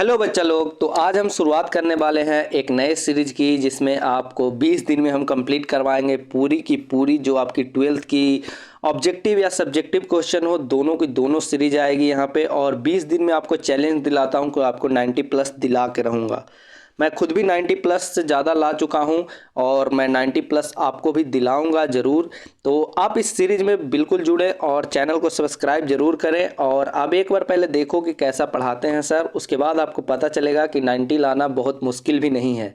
Hello बच्चा लोग। तो आज हम शुरुआत करने वाले हैं एक नए सीरीज की, जिसमें आपको 20 दिन में हम कंप्लीट करवाएंगे पूरी की पूरी जो आपकी 12th की ऑब्जेक्टिव या सब्जेक्टिव क्वेश्चन हो, दोनों की दोनों सीरीज आएगी यहाँ पे। और 20 दिन में आपको चैलेंज दिलाता हूँ कि आपको 90 प्लस दिला के रहूँगा। मैं खुद भी 90 प्लस से ज़्यादा ला चुका हूँ और मैं 90 प्लस आपको भी दिलाऊंगा ज़रूर। तो आप इस सीरीज़ में बिल्कुल जुड़े और चैनल को सब्सक्राइब ज़रूर करें। और आप एक बार पहले देखो कि कैसा पढ़ाते हैं सर, उसके बाद आपको पता चलेगा कि 90 लाना बहुत मुश्किल भी नहीं है।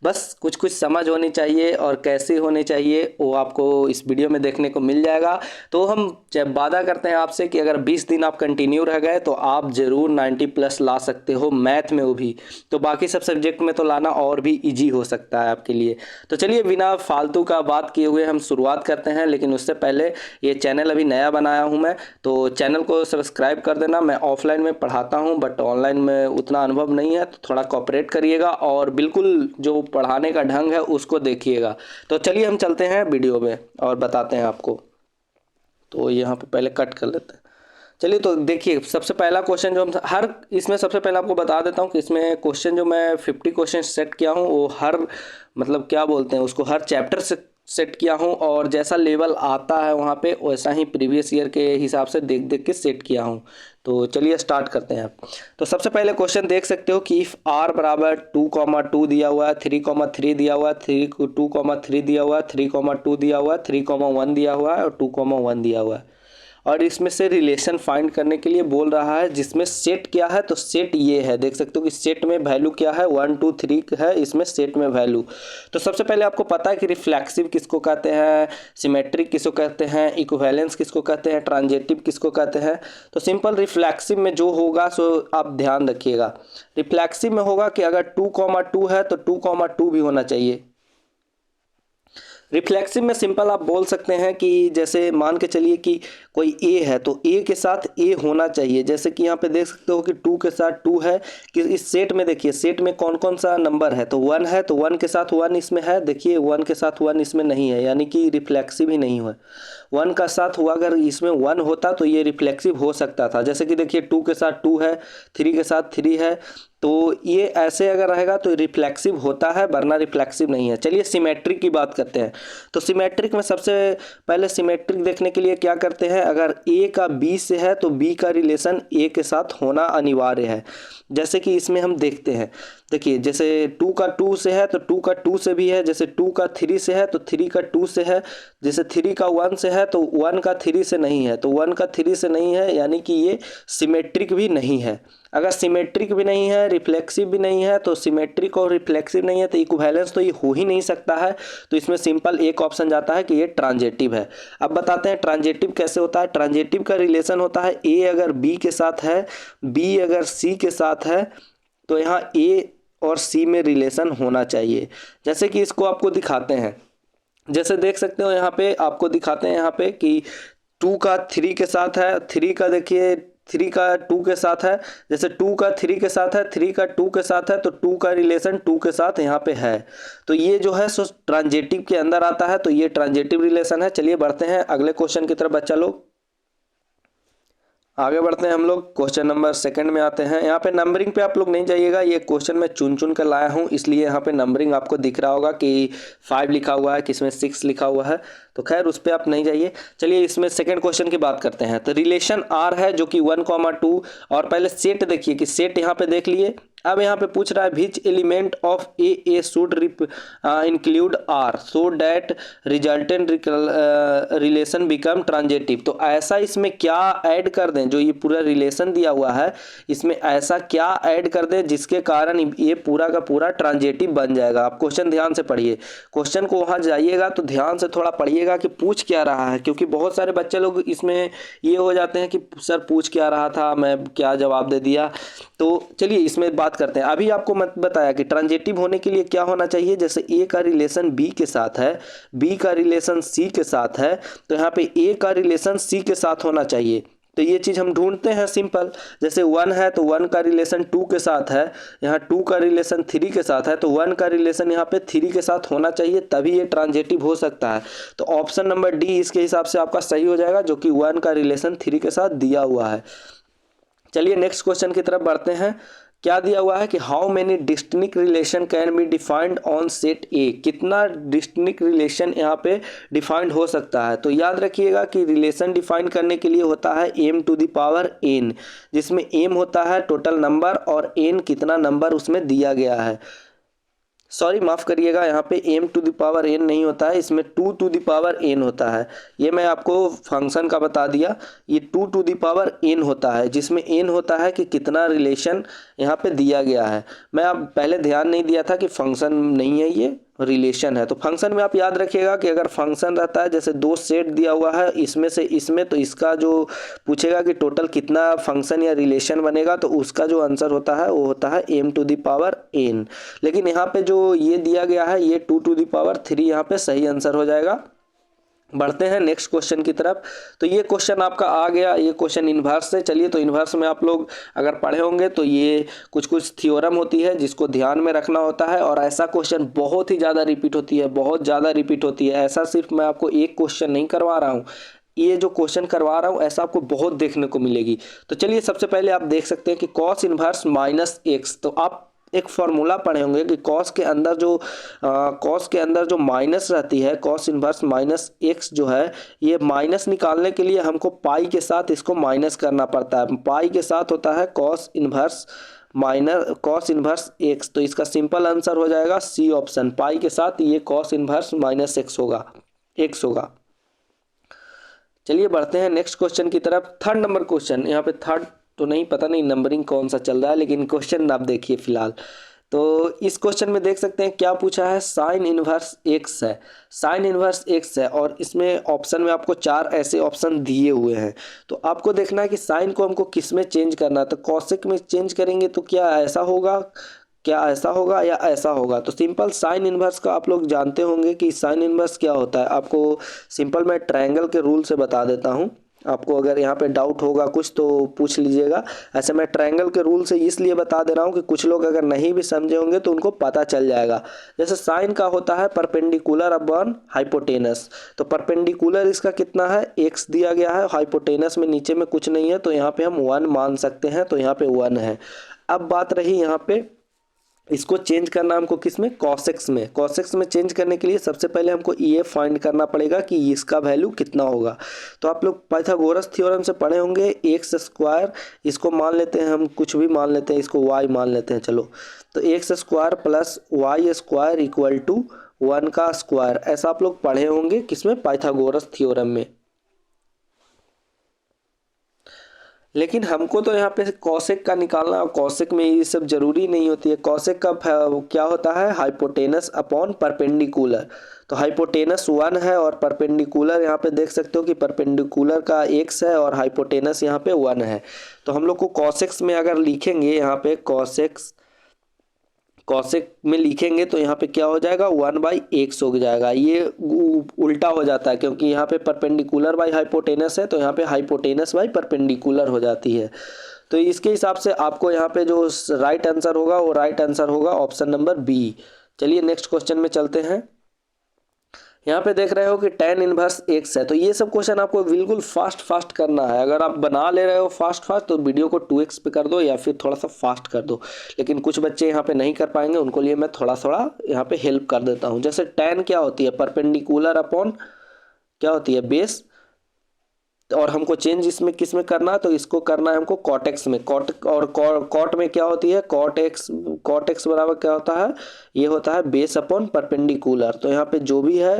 बस कुछ कुछ समझ होनी चाहिए और कैसे होनी चाहिए वो आपको इस वीडियो में देखने को मिल जाएगा। तो हम जब वादा करते हैं आपसे कि अगर 20 दिन आप कंटिन्यू रह गए तो आप ज़रूर 90 प्लस ला सकते हो, मैथ में वो भी। तो बाकी सब सब्जेक्ट में तो लाना और भी इजी हो सकता है आपके लिए। तो चलिए बिना फालतू का बात किए हुए हम शुरुआत करते हैं। लेकिन उससे पहले ये चैनल अभी नया बनाया हूँ मैं, तो चैनल को सब्सक्राइब कर देना। मैं ऑफलाइन में पढ़ाता हूँ बट ऑनलाइन में उतना अनुभव नहीं है, तो थोड़ा कोऑपरेट करिएगा और बिल्कुल जो पढ़ाने का ढंग है उसको देखिएगा। तो चलिए हम चलते हैं वीडियो में और बताते हैं आपको। तो यहाँ पे पहले कट कर लेते हैं। चलिए तो देखिए, सबसे पहला क्वेश्चन जो हम हर इसमें सबसे पहले आपको बता देता हूँ कि इसमें क्वेश्चन जो मैं 50 क्वेश्चन सेट किया हूँ वो हर मतलब क्या बोलते हैं उसको, हर चैप्टर से सेट किया हूँ। और जैसा लेवल आता है वहाँ पे वैसा ही प्रीवियस ईयर के हिसाब से देख देख के सेट किया हूँ। तो चलिए स्टार्ट करते हैं। तो सबसे पहले क्वेश्चन देख सकते हो कि इफ़ आर बराबर 2,2 दिया हुआ है, 3,3 दिया हुआ है, 2,3 दिया हुआ है, 3,2 दिया हुआ है, 3,1 दिया हुआ है और 2,1 दिया हुआ है। और इसमें से रिलेशन फाइंड करने के लिए बोल रहा है, जिसमें सेट क्या है। तो सेट ये है, देख सकते हो कि सेट में वैल्यू क्या है, 1 2 3 है इसमें सेट में वैल्यू। तो सबसे पहले आपको पता है कि रिफ्लेक्सिव किसको कहते हैं, सिमेट्रिक किसको कहते हैं, इक्विवेलेंस किसको कहते हैं, ट्रांजिटिव किसको कहते हैं। तो सिंपल रिफ्लेक्सिव में जो होगा सो आप ध्यान रखिएगा। रिफ्लेक्सिव में होगा कि अगर 2,2 है तो 2,2 भी होना चाहिए। रिफ्लेक्सिव में सिंपल आप बोल सकते हैं कि जैसे मान के चलिए कि कोई ए है तो ए के साथ ए होना चाहिए। जैसे कि यहाँ पे देख सकते हो कि 2 के साथ 2 है, कि इस सेट में देखिए सेट में कौन कौन सा नंबर है। तो 1 है तो 1 के साथ 1 इसमें है, देखिए 1 के साथ 1 इसमें नहीं है, यानी कि रिफ्लेक्सिव ही नहीं हुआ। 1 का साथ हुआ, अगर इसमें 1 होता तो ये रिफ्लेक्सिव हो सकता था। जैसे कि देखिए 2 के साथ 2 है, 3 के साथ 3 है, तो ये ऐसे अगर रहेगा तो रिफ्लेक्सिव होता है, वरना रिफ्लेक्सिव नहीं है। चलिए सिमेट्रिक की बात करते हैं। तो सिमेट्रिक में सबसे पहले सिमेट्रिक देखने के लिए क्या करते हैं, अगर ए का बी से है तो बी का रिलेशन ए के साथ होना अनिवार्य है। जैसे कि इसमें हम देखते हैं, देखिए जैसे 2 का 2 से है तो 2 का 2 से भी है, जैसे 2 का 3 से है तो 3 का 2 से है, जैसे 3 का 1 से है तो 1 का 3 से नहीं है, तो 1 का 3 से नहीं है, यानी कि ये सिमेट्रिक भी नहीं है। अगर सिमेट्रिक भी नहीं है, रिफ्लेक्सिव भी नहीं है, तो सिमेट्रिक और रिफ्लेक्सिव नहीं है तो इक्विवेलेंस तो ये हो ही नहीं सकता है। तो इसमें सिंपल एक ऑप्शन जाता है कि ये ट्रांजिटिव है। अब बताते हैं ट्रांजिटिव कैसे होता है। ट्रांजिटिव का रिलेशन होता है ए अगर बी के साथ है, बी अगर सी के साथ है, तो यहाँ ए और सी में रिलेशन होना चाहिए। जैसे कि इसको आपको दिखाते हैं, जैसे देख सकते हो यहाँ पे आपको दिखाते हैं यहाँ पे कि 2 का 3 के साथ है, 3 का देखिए 3 का 2 के साथ है, जैसे 2 का 3 के साथ है, 3 का 2 के साथ है, तो 2 का रिलेशन 2 के साथ यहाँ पे है। तो ये जो है सो ट्रांजिटिव के अंदर आता है, तो ये ट्रांजिटिव रिलेशन है। चलिए बढ़ते हैं अगले क्वेश्चन की तरफ बच्चा लोग। आगे बढ़ते हैं हम लोग, क्वेश्चन नंबर सेकंड में आते हैं। यहाँ पे नंबरिंग पे आप लोग नहीं जाइएगा, ये क्वेश्चन मैं चुन चुन कर लाया हूँ, इसलिए यहाँ पे नंबरिंग आपको दिख रहा होगा कि 5 लिखा हुआ है, किसमें 6 लिखा हुआ है, तो खैर उस पर आप नहीं जाइए। चलिए इसमें सेकंड क्वेश्चन की बात करते हैं। तो रिलेशन आर है जो कि 1,2, और पहले सेट देखिए कि सेट यहाँ पे देख लिए। अब यहाँ पे पूछ रहा है which element of A should include R so that resultant relation become transitive. तो ऐसा इसमें क्या ऐड कर दें, जो ये पूरा रिलेशन दिया हुआ है इसमें ऐसा क्या ऐड कर दें जिसके कारण ये पूरा का पूरा ट्रांजिटिव बन जाएगा। आप क्वेश्चन ध्यान से पढ़िए, क्वेश्चन को वहाँ जाइएगा तो ध्यान से थोड़ा पढ़िएगा कि पूछ क्या रहा है, क्योंकि बहुत सारे बच्चे लोग इसमें ये हो जाते हैं कि सर पूछ क्या रहा था, मैं क्या जवाब दे दिया। तो चलिए इसमें बात करते हैं। अभी आपको मत बताया कि ट्रांजिटिव होने के लिए क्या होना चाहिए। जैसे ए का रिलेशन बी के साथ है, बी का रिलेशन सी के साथ है, तो यहाँ पे ए का रिलेशन सी के साथ होना चाहिए। तो ये चीज़ हम ढूंढते हैं सिंपल। जैसे 1 है तो 1 का रिलेशन 2 के साथ है, यहाँ 2 का रिलेशन 3 के साथ है, तो 1 का रिलेशन यहाँ पे 3 के साथ होना चाहिए, तभी ये ट्रांजिटिव हो सकता है। तो ऑप्शन नंबर डी इसके हिसाब से आपका सही हो जाएगा, जो कि 1 का रिलेशन 3 के साथ दिया हुआ है। चलिए नेक्स्ट क्वेश्चन की तरफ बढ़ते हैं। क्या दिया हुआ है कि how many distinct relation can be defined on set ए, कितना डिस्टिंक्ट रिलेशन यहाँ पे डिफाइंड हो सकता है। तो याद रखिएगा कि रिलेशन डिफाइन करने के लिए होता है m to the power n, जिसमें m होता है टोटल नंबर और n कितना नंबर उसमें दिया गया है। सॉरी माफ़ करिएगा, यहाँ पे m to the power n नहीं होता है, इसमें 2 टू द पावर n होता है। ये मैं आपको फंक्शन का बता दिया, ये 2 टू द पावर n होता है, जिसमें n होता है कि कितना रिलेशन यहाँ पे दिया गया है। मैं आप पहले ध्यान नहीं दिया था कि फंक्शन नहीं है, ये रिलेशन है। तो फंक्शन में आप याद रखिएगा कि अगर फंक्शन रहता है जैसे दो सेट दिया हुआ है इसमें से इसमें, तो इसका जो पूछेगा कि टोटल कितना फंक्शन या रिलेशन बनेगा, तो उसका जो आंसर होता है वो होता है m to the power n। लेकिन यहाँ पे जो ये दिया गया है ये 2 टू द पावर 3 यहाँ पे सही आंसर हो जाएगा। बढ़ते हैं नेक्स्ट क्वेश्चन की तरफ। तो ये क्वेश्चन आपका आ गया, ये क्वेश्चन इन्वर्स से। चलिए, तो इन्वर्स में आप लोग अगर पढ़े होंगे तो ये कुछ कुछ थ्योरम होती है जिसको ध्यान में रखना होता है, और ऐसा क्वेश्चन बहुत ही ज़्यादा रिपीट होती है, बहुत ज़्यादा रिपीट होती है। ऐसा सिर्फ मैं आपको एक क्वेश्चन नहीं करवा रहा हूँ, ये जो क्वेश्चन करवा रहा हूँ ऐसा आपको बहुत देखने को मिलेगी। तो चलिए, सबसे पहले आप देख सकते हैं कि कॉस इन्वर्स माइनस एक्स। तो आप एक फॉर्मूला पढ़े होंगे कि कॉस के अंदर जो माइनस रहती है, कॉस इन्वर्स माइनस एक्स जो है, ये माइनस निकालने के लिए हमको पाई के साथ इसको माइनस करना पड़ता है। पाई के साथ होता है कॉस इन्वर्स एक्स। तो इसका सिंपल आंसर हो जाएगा सी ऑप्शन, पाई के साथ ये कॉस इन्वर्स माइनस एक्स होगा। चलिए बढ़ते हैं नेक्स्ट क्वेश्चन की तरफ। थर्ड नंबर क्वेश्चन, यहाँ पे थर्ड तो नहीं, पता नहीं नंबरिंग कौन सा चल रहा है, लेकिन क्वेश्चन आप देखिए फिलहाल। तो इस क्वेश्चन में देख सकते हैं क्या पूछा है, साइन इन्वर्स एक्स है। साइन इन्वर्स एक्स है और इसमें ऑप्शन में आपको 4 ऐसे ऑप्शन दिए हुए हैं। तो आपको देखना है कि साइन को हमको किस में चेंज करना है। तो कॉसेक में चेंज करेंगे तो क्या ऐसा होगा या ऐसा होगा। तो सिंपल साइन इन्वर्स का आप लोग जानते होंगे कि साइन इन्वर्स क्या होता है। आपको सिंपल मैं ट्रायंगल के रूल से बता देता हूँ, आपको अगर यहाँ पे डाउट होगा कुछ तो पूछ लीजिएगा। ऐसे मैं ट्रायंगल के रूल से इसलिए बता दे रहा हूँ कि कुछ लोग अगर नहीं भी समझे होंगे तो उनको पता चल जाएगा। जैसे साइन का होता है परपेंडिकुलर अपॉन हाइपोटेनस। तो परपेंडिकुलर इसका कितना है, x दिया गया है, हाइपोटेनस में नीचे में कुछ नहीं है तो यहाँ पे हम 1 मान सकते हैं, तो यहाँ पे 1 है। अब बात रही यहाँ पे इसको चेंज करना हमको किस में, कॉसेक्स में। कॉसेक्स में चेंज करने के लिए सबसे पहले हमको ये फाइंड करना पड़ेगा कि इसका वैल्यू कितना होगा। तो आप लोग पाइथागोरस थ्योरम से पढ़े होंगे, एक्स स्क्वायर, इसको मान लेते हैं हम, कुछ भी मान लेते हैं, इसको y मान लेते हैं। चलो, तो x square plus y square equal to 1 का स्क्वायर, ऐसा आप लोग पढ़े होंगे किसमें, पाइथागोरस थ्योरम में। लेकिन हमको तो यहाँ पे कॉसेक का निकालना, और कॉसेक में ये सब जरूरी नहीं होती है। कॉसेक का क्या होता है, हाइपोटेनस अपॉन परपेंडिकुलर। तो हाइपोटेनस 1 है और परपेंडिकुलर यहाँ पे देख सकते हो कि परपेंडिकुलर का x है और हाइपोटेनस यहाँ पे 1 है। तो हम लोग को कॉसेक्स में अगर लिखेंगे, यहाँ पे कॉसेक में लिखेंगे तो यहाँ पे क्या हो जाएगा, 1/x हो जाएगा। ये उल्टा हो जाता है क्योंकि यहाँ पे परपेंडिकुलर बाई हाइपोटेनस है, तो यहाँ पे हाइपोटेनस बाई परपेंडिकुलर हो जाती है। तो इसके हिसाब से आपको यहाँ पे जो राइट आंसर होगा वो राइट आंसर होगा ऑप्शन नंबर बी। चलिए नेक्स्ट क्वेश्चन में चलते हैं। यहाँ पे देख रहे हो कि tan इनवर्स x है। तो ये सब क्वेश्चन आपको बिल्कुल फास्ट करना है। अगर आप बना ले रहे हो फास्ट तो वीडियो को 2x पे कर दो या फिर थोड़ा सा फास्ट कर दो। लेकिन कुछ बच्चे यहाँ पे नहीं कर पाएंगे, उनको लिए मैं थोड़ा यहाँ पे हेल्प कर देता हूँ। जैसे tan क्या होती है, परपेंडिकुलर अपॉन क्या होती है, बेस, और हमको चेंज इसमें किस में करना है, तो इसको करना है हमको कॉट एक्स में। कॉट में क्या होती है, कॉट एक्स बराबर क्या होता है, ये होता है बेस अपॉन परपेंडिकुलर। तो यहाँ पे जो भी है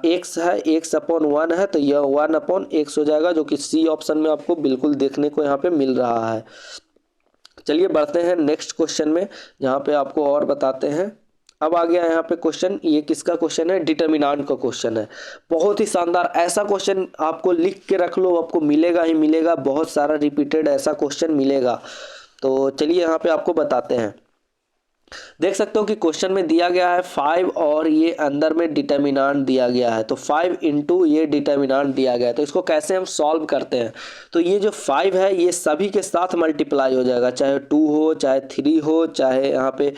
एक्स है, एक्स अपॉन 1 है, तो यह 1 अपॉन एक्स हो जाएगा, जो कि सी ऑप्शन में आपको बिल्कुल देखने को यहाँ पे मिल रहा है। चलिए बढ़ते हैं नेक्स्ट क्वेश्चन में, जहाँ पे आपको और बताते हैं। अब आ गया यहाँ पे क्वेश्चन, ये किसका क्वेश्चन है, डिटर्मिनेंट का क्वेश्चन है। बहुत ही शानदार, ऐसा क्वेश्चन आपको लिख के रख लो, आपको मिलेगा ही मिलेगा, बहुत सारा रिपीटेड ऐसा क्वेश्चन मिलेगा। तो चलिए यहाँ पे आपको बताते हैं। देख सकते हो कि क्वेश्चन में दिया गया है 5 और ये अंदर में डिटर्मिनेंट दिया गया है। तो 5 इंटू ये डिटर्मिनेंट दिया गया है। तो इसको कैसे हम सॉल्व करते हैं, तो ये जो 5 है ये सभी के साथ मल्टीप्लाई हो जाएगा, चाहे 2 हो, चाहे 3 हो, चाहे यहाँ पे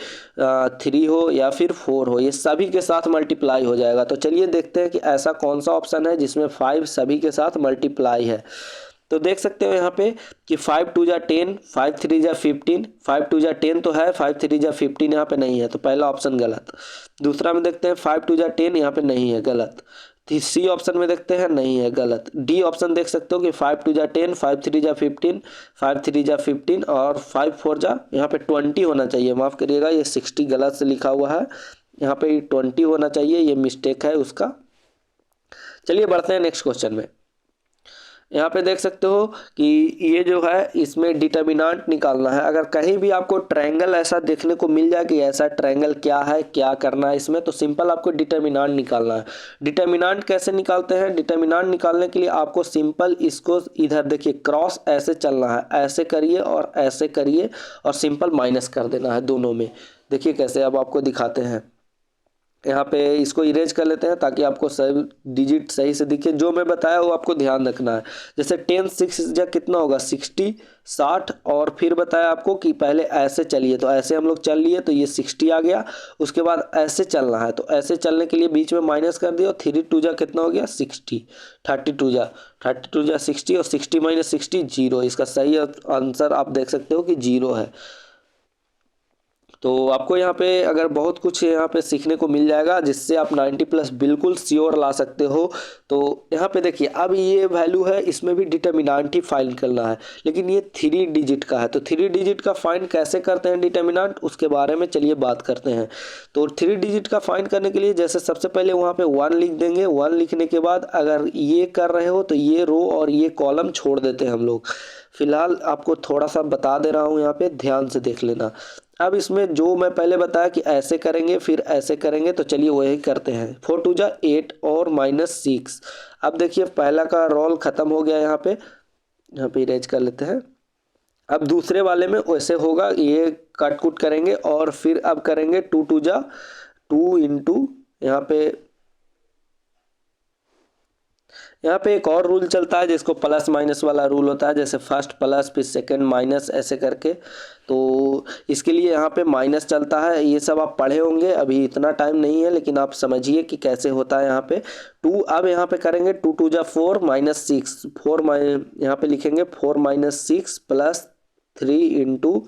3 हो या फिर 4 हो, ये सभी के साथ मल्टीप्लाई हो जाएगा। तो चलिए देखते हैं कि ऐसा कौन सा ऑप्शन है जिसमें 5 सभी के साथ मल्टीप्लाई है। तो देख सकते हो यहाँ पे कि 5 2 जा 10, 5 3 जा 15, 5 2 जा 10 तो है, 5 3 जा 15 यहाँ पे नहीं है, तो पहला ऑप्शन गलत। दूसरा में देखते हैं 5 2 जा 10, यहाँ पे नहीं है, गलत। सी ऑप्शन में देखते हैं, नहीं है, गलत। डी ऑप्शन देख सकते हो कि 5 2 जा 10, 5 3 जा 15, 5 3 जा 15 और 5 4 जा यहाँ पे 20 होना चाहिए, माफ़ करिएगा ये 60 गलत से लिखा हुआ है, यहाँ पे 20 होना चाहिए, ये मिस्टेक है उसका। चलिए बढ़ते हैं नेक्स्ट क्वेश्चन में। यहाँ पे देख सकते हो कि ये जो है इसमें डिटर्मिनेंट निकालना है। अगर कहीं भी आपको ट्रायंगल ऐसा देखने को मिल जाए कि ऐसा ट्रायंगल क्या है, क्या करना है इसमें, तो सिंपल आपको डिटर्मिनेंट निकालना है। डिटर्मिनेंट कैसे निकालते हैं? डिटर्मिनेंट निकालने के लिए आपको सिंपल इसको इधर देखिए क्रॉस ऐसे चलना है, ऐसे करिए और ऐसे करिए और सिंपल माइनस कर देना है दोनों में। देखिए कैसे, अब आपको दिखाते हैं। यहाँ पे इसको इरेज कर लेते हैं ताकि आपको सही डिजिट सही से दिखे। जो मैं बताया वो आपको ध्यान रखना है। जैसे 10 6 जा कितना होगा 60 60, और फिर बताया आपको कि पहले ऐसे चलिए, तो ऐसे हम लोग चल लिए तो ये 60 आ गया। उसके बाद ऐसे चलना है, तो ऐसे चलने के लिए बीच में माइनस कर दिया, 3 2 जा कितना हो गया 60, 32 जा 60 और 60 माइनस 60 0। इसका सही आंसर आप देख सकते हो कि 0 है। तो आपको यहाँ पे अगर बहुत कुछ यहाँ पे सीखने को मिल जाएगा जिससे आप 90 प्लस बिल्कुल श्योर ला सकते हो। तो यहाँ पे देखिए अब ये वैल्यू है, इसमें भी डिटर्मिनेंट ही फाइंड करना है, लेकिन ये 3 डिजिट का है। तो 3 डिजिट का फाइंड कैसे करते हैं डिटर्मिनेंट, उसके बारे में चलिए बात करते हैं। तो 3 डिजिट का फाइंड करने के लिए जैसे सबसे पहले वहाँ पे 1 लिख देंगे। 1 लिखने के बाद अगर ये कर रहे हो तो ये रो और ये कॉलम छोड़ देते हैं हम लोग। फिलहाल आपको थोड़ा सा बता दे रहा हूँ, यहाँ पे ध्यान से देख लेना। अब इसमें जो मैं पहले बताया कि ऐसे करेंगे फिर ऐसे करेंगे, तो चलिए वही करते हैं। 4 2 जा 8 और -6। अब देखिए पहला का रोल ख़त्म हो गया, यहाँ पे इरेज कर लेते हैं। अब दूसरे वाले में वैसे होगा, ये कट कुट करेंगे और फिर अब करेंगे 2 2 जा 2 इंटू यहाँ पे एक और रूल चलता है जिसको प्लस माइनस वाला रूल होता है, जैसे फर्स्ट प्लस फिर सेकंड माइनस ऐसे करके। तो इसके लिए यहाँ पे माइनस चलता है, ये सब आप पढ़े होंगे, अभी इतना टाइम नहीं है, लेकिन आप समझिए कि कैसे होता है यहाँ पे 2। अब यहाँ पे करेंगे 2 2 जा 4 -6, 4 यहाँ पे लिखेंगे 4 -6 प्लस 3 इंटू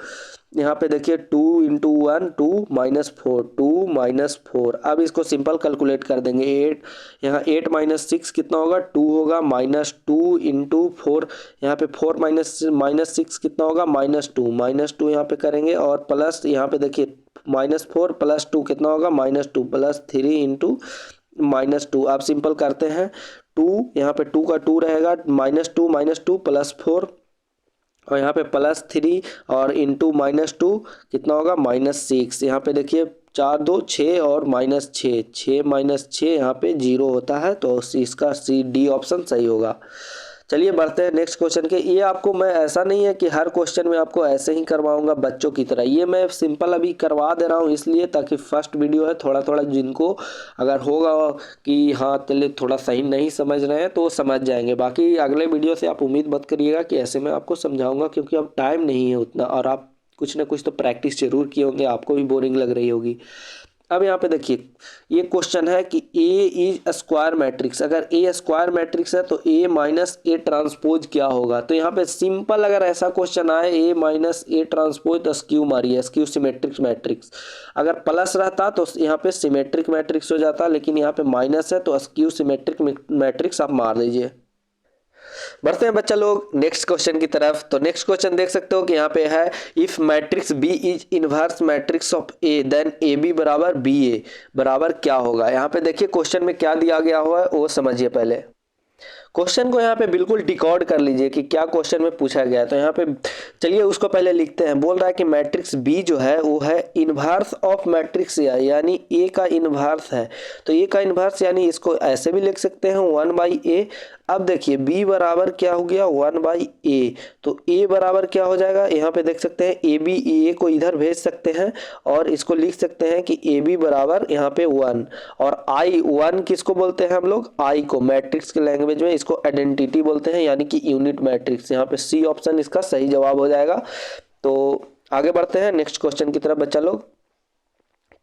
यहाँ पे देखिए 2 इंटू 1 2 -4 2 -4। अब इसको सिंपल कैलकुलेट कर देंगे। 8 यहाँ 8 -6 कितना होगा 2 होगा, -2 इंटू 4 यहाँ पे 4 -6 कितना होगा -2 यहाँ पे करेंगे और प्लस यहाँ पे देखिए -4 प्लस 2 कितना होगा -2 प्लस 3 इंटू -2। आप सिंपल करते हैं 2 यहाँ पे 2 का 2 रहेगा -2 प्लस 4 और यहाँ पे +3 और इंटू -2 कितना होगा -6। यहाँ पे देखिए 4 2 6 और -6 6 -6 यहाँ पे 0 होता है, तो इसका सी डी ऑप्शन सही होगा। चलिए बढ़ते हैं नेक्स्ट क्वेश्चन के। ये आपको मैं ऐसा नहीं है कि हर क्वेश्चन में आपको ऐसे ही करवाऊंगा बच्चों की तरह, ये मैं सिंपल अभी करवा दे रहा हूँ इसलिए ताकि फर्स्ट वीडियो है, थोड़ा थोड़ा जिनको अगर होगा कि हाँ चलिए थोड़ा सही नहीं समझ रहे हैं तो समझ जाएंगे। बाकी अगले वीडियो से आप उम्मीद मत करिएगा कि ऐसे मैं आपको समझाऊँगा, क्योंकि अब टाइम नहीं है उतना और आप कुछ ना कुछ तो प्रैक्टिस जरूर किए होंगे, आपको भी बोरिंग लग रही होगी। अब यहाँ पे देखिए ये क्वेश्चन है कि ए इज स्क्वायर मैट्रिक्स। अगर ए स्क्वायर मैट्रिक्स है तो ए माइनस ए ट्रांसपोज क्या होगा। तो यहाँ पे सिंपल अगर ऐसा क्वेश्चन आए ए माइनस ए ट्रांसपोज तो स्क्यू मारिए, स्क्यू सिमेट्रिक मैट्रिक्स। अगर प्लस रहता तो यहाँ पे सिमेट्रिक मैट्रिक्स हो जाता, लेकिन यहाँ पे माइनस है तो स्क्यू सिमेट्रिक मैट्रिक्स आप मार दीजिए। बढ़ते हैं बच्चा लोग नेक्स्ट क्वेश्चन की तरफ। तो नेक्स्ट क्वेश्चन देख सकते हो कि यहाँ पे है if matrix B is inverse matrix of A then A B बराबर बी ए बराबर क्या होगा। यहाँ पे देखिए क्वेश्चन में क्या दिया गया हुआ है वो समझिए। पहले क्वेश्चन को यहाँ पे बिल्कुल डिकोड कर लीजिए कि क्या क्वेश्चन में पूछा गया है। तो यहाँ पे चलिए उसको पहले लिखते हैं। बोल रहा है कि मैट्रिक्स बी जो है वो है इनवर्स ऑफ मैट्रिक्स ए, यानी ए का इनवर्स है। तो ए का इनवर्स यानी इसको ऐसे भी लिख सकते हैं 1/a। अब देखिए b बराबर क्या हो गया 1/a, तो a बराबर क्या हो जाएगा। यहाँ पे देख सकते हैं ab a को इधर भेज सकते हैं और इसको लिख सकते हैं कि ab बराबर यहाँ पे 1 और i1 किसको बोलते हैं हम लोग, i को मैट्रिक्स के लैंग्वेज में इसको आइडेंटिटी बोलते हैं, यानी कि यूनिट मैट्रिक्स। यहाँ पे सी ऑप्शन इसका सही जवाब हो जाएगा। तो आगे बढ़ते हैं नेक्स्ट क्वेश्चन की तरफ बच्चा लोग।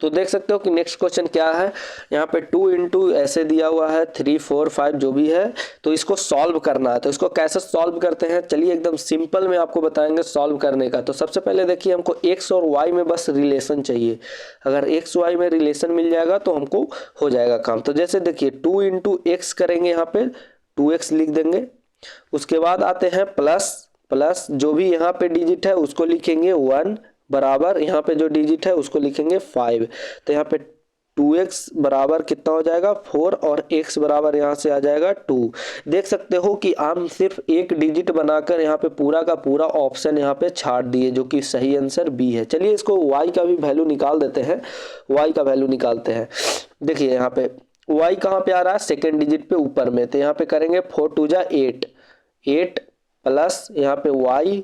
तो देख सकते हो कि नेक्स्ट क्वेश्चन क्या है, यहाँ पे 2 इंटू ऐसे दिया हुआ है 3 4 5 जो भी है, तो इसको सॉल्व करना है। तो इसको कैसे सॉल्व करते हैं, चलिए एकदम सिंपल में आपको बताएंगे सॉल्व करने का। तो सबसे पहले देखिए हमको x और y में बस रिलेशन चाहिए, अगर x y में रिलेशन मिल जाएगा तो हमको हो जाएगा काम। तो जैसे देखिए 2 इंटू एक्स करेंगे, यहाँ पे 2x लिख देंगे, उसके बाद आते हैं प्लस, प्लस जो भी यहाँ पे डिजिट है उसको लिखेंगे 1 बराबर यहाँ पे जो डिजिट है उसको लिखेंगे 5। तो यहाँ पे 2x बराबर कितना हो जाएगा 4 और x बराबर यहाँ से आ जाएगा 2। देख सकते हो कि हम सिर्फ एक डिजिट बनाकर यहाँ पे पूरा का पूरा ऑप्शन यहाँ पे छाट दिए, जो कि सही आंसर बी है। चलिए इसको y का भी वैल्यू निकाल देते हैं, y का वैल्यू निकालते हैं। देखिए यहाँ पे y कहाँ पे आ रहा है, सेकेंड डिजिट पे ऊपर में, तो यहाँ पे करेंगे 4 2 जा 8, 8 प्लस यहाँ पे y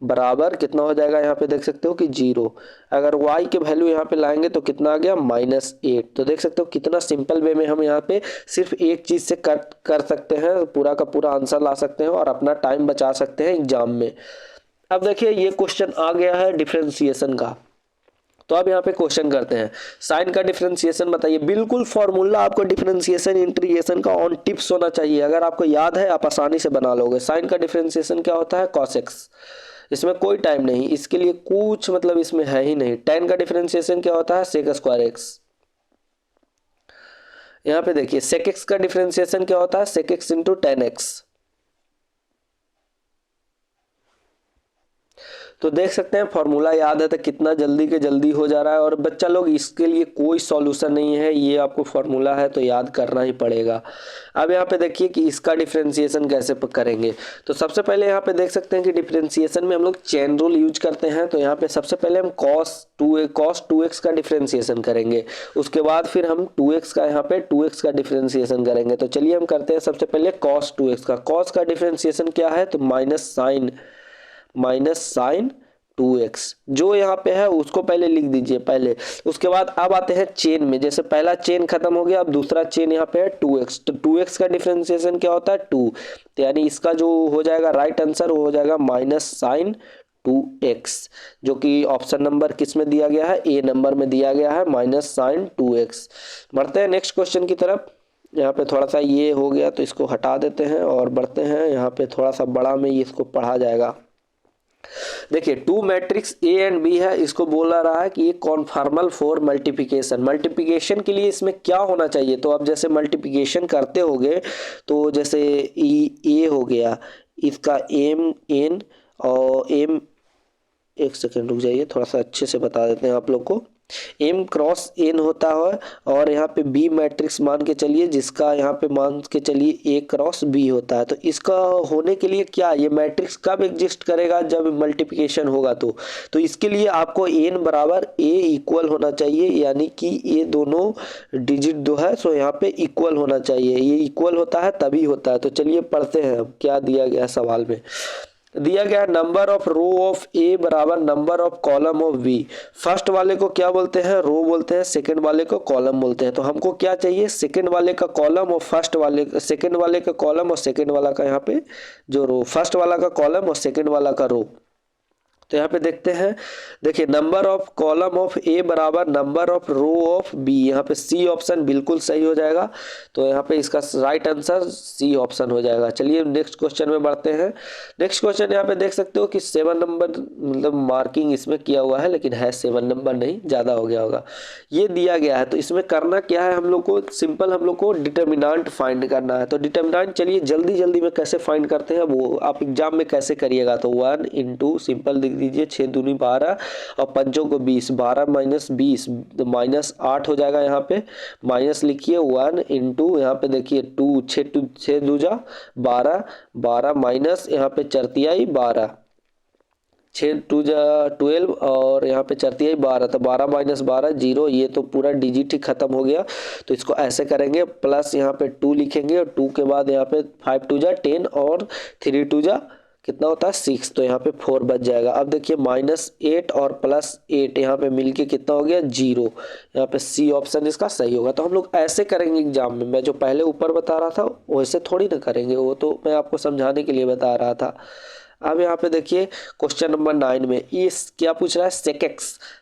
बराबर कितना हो जाएगा, यहाँ पे देख सकते हो कि 0। अगर y के वैल्यू यहाँ पे लाएंगे तो कितना आ गया -8। तो देख सकते हो कितना सिंपल वे में हम यहाँ पे सिर्फ एक चीज से कर सकते हैं, पूरा का पूरा आंसर ला सकते हैं और अपना टाइम बचा सकते हैं एग्जाम में। अब देखिए ये क्वेश्चन आ गया है डिफरेंशिएशन का, तो अब यहाँ पे क्वेश्चन करते हैं साइन का डिफरेंशिएशन बताइए। बिल्कुल फॉर्मूला आपको डिफरेंशिएशन इंटीग्रेशन का ऑन टिप्स होना चाहिए, अगर आपको याद है आप आसानी से बना लोगे। साइन का डिफरेंशिएशन क्या होता है, cos x, इसमें कोई टाइम नहीं, इसके लिए कुछ मतलब इसमें है ही नहीं। tan का डिफरेंशिएशन क्या होता है, sec स्क्वायर x। यहाँ पे देखिए sec x का डिफरेंशिएशन क्या होता है, sec x into tan x। तो देख सकते हैं फॉर्मूला याद है तो कितना जल्दी के जल्दी हो जा रहा है। और बच्चा लोग इसके लिए कोई सॉल्यूशन नहीं है, ये आपको फॉर्मूला है तो याद करना ही पड़ेगा। अब यहाँ पे देखिए कि इसका डिफरेंशिएशन कैसे करेंगे। तो सबसे पहले यहाँ पे देख सकते हैं कि डिफरेंशिएशन में हम लोग चेन रूल यूज करते हैं। तो यहाँ पे सबसे पहले हम cos 2x का डिफरेंशिएशन करेंगे, उसके बाद फिर हम 2x का यहाँ पे 2x का डिफरेंशिएशन करेंगे। तो चलिए हम करते हैं सबसे पहले cos 2x का। cos का डिफरेंशिएशन क्या है, तो माइनस साइन 2x जो यहाँ पे है उसको पहले लिख दीजिए पहले। उसके बाद अब आते हैं चेन में, जैसे पहला चेन खत्म हो गया, अब दूसरा चेन यहाँ पे है 2x। तो 2x का डिफरेंशिएशन क्या होता है 2, तो यानी इसका जो हो जाएगा राइट आंसर वो हो जाएगा माइनस साइन 2x, जो कि ऑप्शन नंबर किस में दिया गया है, ए नंबर में दिया गया है, माइनस साइन 2x। बढ़ते हैं नेक्स्ट क्वेश्चन की तरफ। यहाँ पे थोड़ा सा ये हो गया तो इसको हटा देते हैं और बढ़ते हैं यहाँ पे थोड़ा सा बड़ा में इसको पढ़ा जाएगा। देखिए 2 मैट्रिक्स ए एंड बी है, इसको बोला रहा है कि ये कॉन्फॉर्मल फॉर मल्टीप्लिकेशन। मल्टीप्लिकेशन के लिए इसमें क्या होना चाहिए, तो अब जैसे मल्टीप्लिकेशन करते होगे तो जैसे ए हो गया, इसका एम एन और एम, एक सेकेंड रुक जाइए थोड़ा सा अच्छे से बता देते हैं आप लोग को। m क्रॉस n होता है और यहाँ पे b मैट्रिक्स मान के चलिए, जिसका यहाँ पे मान के चलिए a क्रॉस b होता है। तो इसका होने के लिए क्या, ये मैट्रिक्स कब एग्जिस्ट करेगा, जब मल्टीप्लिकेशन होगा। तो इसके लिए आपको n बराबर a इक्वल होना चाहिए, यानी कि ये दोनों डिजिट जो है सो यहाँ पे इक्वल होना चाहिए। ये इक्वल होता है तभी होता है। तो चलिए पढ़ते हैं अब क्या दिया गया सवाल में। दिया गया number of row of A बराबर number of column of B. First वाले को क्या बोलते हैं, रो बोलते हैं, सेकंड वाले को कॉलम बोलते हैं। तो हमको क्या चाहिए, सेकंड वाले का कॉलम और फर्स्ट वाले, सेकंड वाले का कॉलम और सेकंड वाला का यहाँ पे जो रो, फर्स्ट वाला का कॉलम और सेकंड वाला का रो। तो यहाँ पे देखते हैं, देखिए number of column of A बराबर number of row of B. यहाँ पे सी ऑप्शन बिल्कुल सही हो जाएगा, तो यहाँ पे इसका राइट आंसर सी ऑप्शन हो जाएगा। चलिए नेक्स्ट क्वेश्चन में बढ़ते हैं। नेक्स्ट क्वेश्चन यहाँ पे देख सकते हो कि 7 नंबर मतलब मार्किंग इसमें किया हुआ है, लेकिन है 7 नंबर नहीं, ज़्यादा हो गया होगा। ये दिया गया है तो इसमें करना क्या है, हम लोग को सिंपल हम लोग को डिटर्मिनेंट फाइंड करना है। तो डिटर्मिनेंट चलिए जल्दी जल्दी में कैसे फाइंड करते हैं वो आप एग्जाम में कैसे करिएगा। तो 1 इंटू सिंपल दीजिए 6 दूनी 12 और पंचों को 20, 12 माइनस 20 तो -8 हो जाएगा। यहाँ पे माइनस लिखिए 1 इंटू यहाँ पे देखिए 2, 6 दूजा 12, 12 माइनस यहाँ पे चरतियाई 12, 6 2 12 और यहाँ पे चरतियाई 12, तो 12 माइनस 12 0। ये तो पूरा डिजिट ही खत्म हो गया। तो इसको ऐसे करेंगे, प्लस यहाँ पे 2 लिखेंगे और 2 के बाद यहाँ पे 5 2 10 और 3 2 कितना होता है 6, तो यहाँ पे 4 बच जाएगा। अब देखिए -8 और +8 यहाँ पे मिलके कितना हो गया 0। यहाँ पे सी ऑप्शन इसका सही होगा। तो हम लोग ऐसे करेंगे एग्जाम में, मैं जो पहले ऊपर बता रहा था वैसे थोड़ी ना करेंगे, वो तो मैं आपको समझाने के लिए बता रहा था। अब यहाँ पे देखिए क्वेश्चन नंबर 9 में ये क्या पूछ रहा है,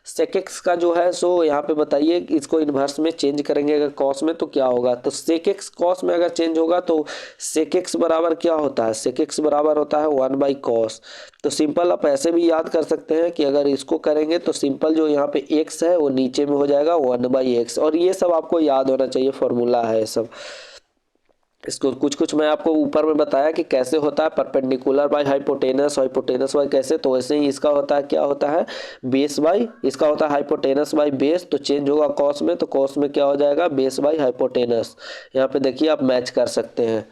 सेकेक्स का जो है सो यहाँ पे बताइए इसको इन्वर्स में चेंज करेंगे अगर कॉस में तो क्या होगा। तो सेकेक्स कॉस में अगर चेंज होगा तो सेकेक्स बराबर क्या होता है, सेकेक्स बराबर होता है 1/cos। तो सिंपल आप ऐसे भी याद कर सकते हैं कि अगर इसको करेंगे तो सिंपल जो यहाँ पे x है वो नीचे में हो जाएगा 1/x। और ये सब आपको याद होना चाहिए, फॉर्मूला है सब। इसको कुछ कुछ मैं आपको ऊपर में बताया कि कैसे होता है, perpendicular by hypotenuse, hypotenuse by कैसे, तो वैसे ही इसका होता है, क्या होता है, बेस बाय, इसका होता है हाइपोटेनस बाय बेस, तो चेंज होगा कॉस में, तो कॉस में क्या हो जाएगा, बेस बाय हाइपोटेनस। यहाँ पे देखिए आप मैच कर सकते हैं।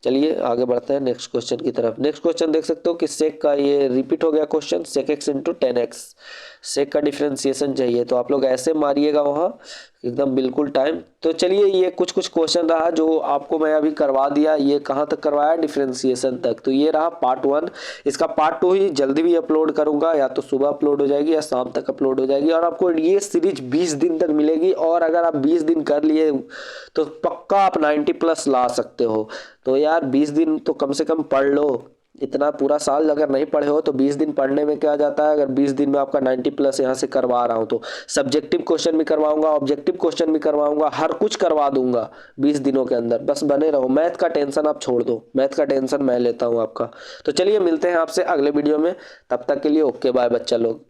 चलिए आगे बढ़ते हैं नेक्स्ट क्वेश्चन की तरफ। नेक्स्ट क्वेश्चन देख सकते हो कि सेक का ये रिपीट हो गया question, sec x into 10x। Sec का डिफ्रेंसिएशन चाहिए तो आप लोग ऐसे मारिएगा वहाँ एकदम बिल्कुल टाइम। तो चलिए ये कुछ कुछ क्वेश्चन रहा जो आपको मैं अभी करवा दिया। ये कहाँ तक करवाया, डिफ्रेंसिएशन तक। तो ये रहा पार्ट 1। इसका पार्ट 2 ही जल्दी भी अपलोड करूंगा, या तो सुबह अपलोड हो जाएगी या शाम तक अपलोड हो जाएगी। और आपको ये सीरीज 20 दिन तक मिलेगी, और अगर आप 20 दिन कर लिए तो पक्का आप 90+ ला सकते हो। तो यार 20 दिन तो कम से कम पढ़ लो। इतना पूरा साल अगर नहीं पढ़े हो तो 20 दिन पढ़ने में क्या जाता है। अगर 20 दिन में आपका 90+ यहाँ से करवा रहा हूँ तो सब्जेक्टिव क्वेश्चन भी करवाऊंगा, ऑब्जेक्टिव क्वेश्चन भी करवाऊंगा, हर कुछ करवा दूंगा 20 दिनों के अंदर। बस बने रहो, मैथ का टेंशन आप छोड़ दो, मैथ का टेंशन मैं लेता हूँ आपका। तो चलिए मिलते हैं आपसे अगले वीडियो में, तब तक के लिए ओके बाय बच्चा लोग।